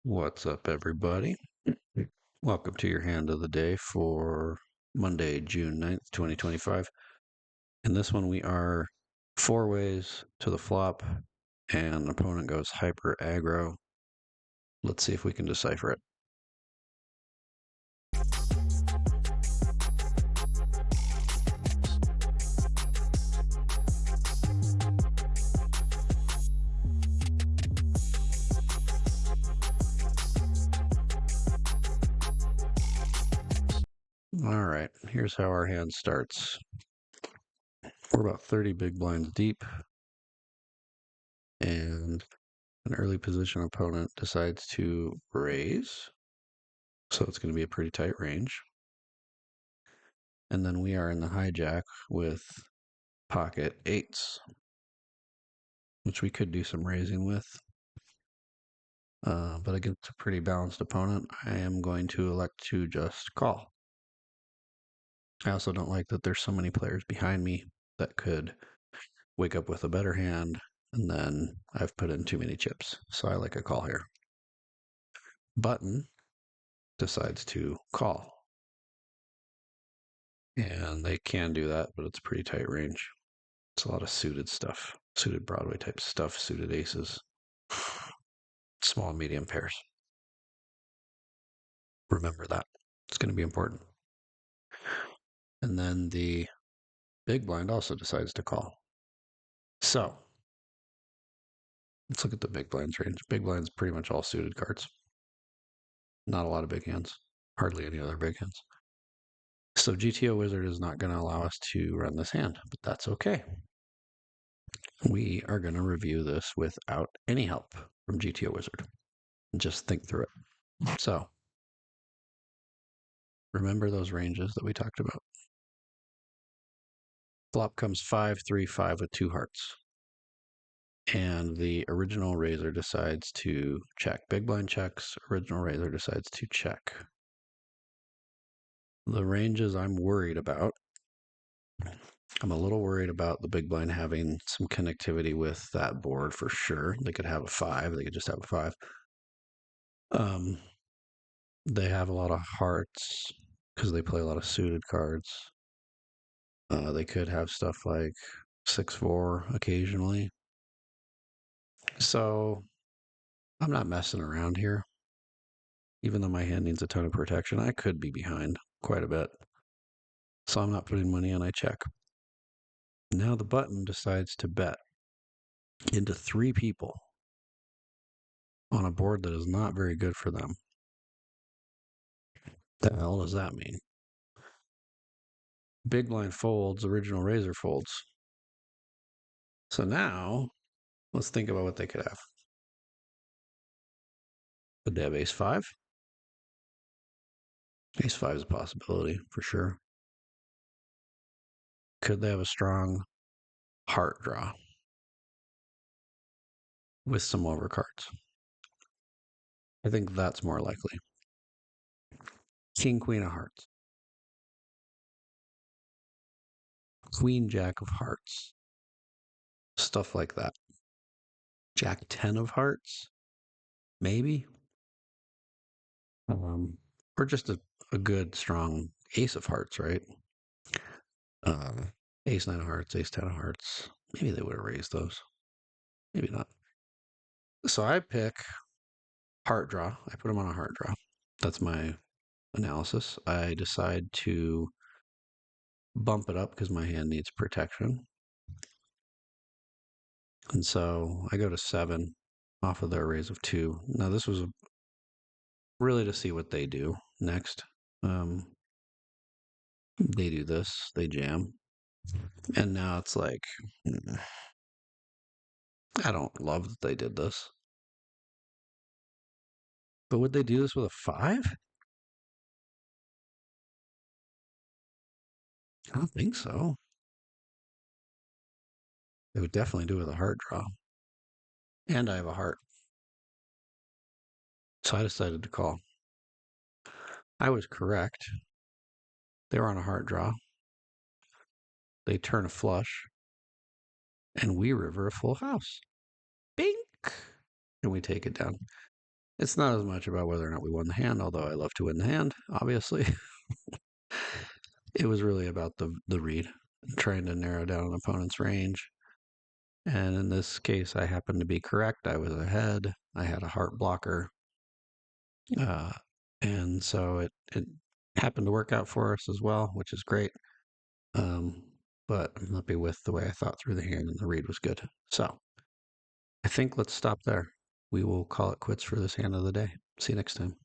What's up, everybody? Welcome to your hand of the day for Monday, June 9th, 2025. In this one, we are 4 ways to the flop, and opponent goes hyper aggro. Let's see if we can decipher it. All right, here's how our hand starts. We're about 30 big blinds deep, and an early position opponent decides to raise. So it's going to be a pretty tight range. And then we are in the hijack with pocket eights, which we could do some raising with. But against a pretty balanced opponent, I am going to elect to just call. I also don't like that there's so many players behind me that could wake up with a better hand, and then I've put in too many chips. So I like a call here. Button decides to call. And they can do that, but it's a pretty tight range. It's a lot of suited stuff, suited Broadway type stuff, suited aces, small, medium pairs. Remember that. It's going to be important. And then the big blind also decides to call. So let's look at the big blinds range. Big blinds pretty much all suited cards. Not a lot of big hands. Hardly any other big hands. So GTO Wizard is not going to allow us to run this hand, but that's okay. We are going to review this without any help from GTO Wizard. Just think through it. So remember those ranges that we talked about. Flop comes 5-3-5 with 2 hearts. And the original raiser decides to check. Big blind checks, original raiser decides to check. The ranges I'm worried about, I'm a little worried about the big blind having some connectivity with that board for sure. They could have a 5, they could just have a 5. They have a lot of hearts because they play a lot of suited cards. They could have stuff like 6-4 occasionally. So I'm not messing around here. Even though my hand needs a ton of protection, I could be behind quite a bit. So I'm not putting money on, I check. Now the button decides to bet into 3 people on a board that is not very good for them. The hell does that mean? Big blind folds, original raiser folds. So now let's think about what they could have. Could they have ace 5? Ace 5 is a possibility for sure. Could they have a strong heart draw with some overcards? I think that's more likely. King, queen of hearts. Queen, jack of hearts. Stuff like that. Jack 10 of hearts, maybe. Or just a good, strong ace of hearts, right? Ace 9 of hearts, ace 10 of hearts. Maybe they would have raised those. Maybe not. So I pick heart draw. I put them on a heart draw. That's my analysis. I decide to bump it up because my hand needs protection. And so I go to 7 off of their raise of 2. Now this was really to see what they do next. They do this, they jam. And now it's like, I don't love that they did this. But would they do this with a 5? I don't think so. They would definitely do it with a heart draw. And I have a heart. So I decided to call. I was correct. They were on a heart draw. They turn a flush. And we river a full house. Bink! And we take it down. It's not as much about whether or not we won the hand, although I love to win the hand, obviously. It was really about the read, trying to narrow down an opponent's range. And in this case, I happened to be correct. I was ahead. I had a heart blocker. Uh, and so it happened to work out for us as well, which is great. But I'm happy with the way I thought through the hand, and the read was good. So I think let's stop there. We will call it quits for this hand of the day. See you next time.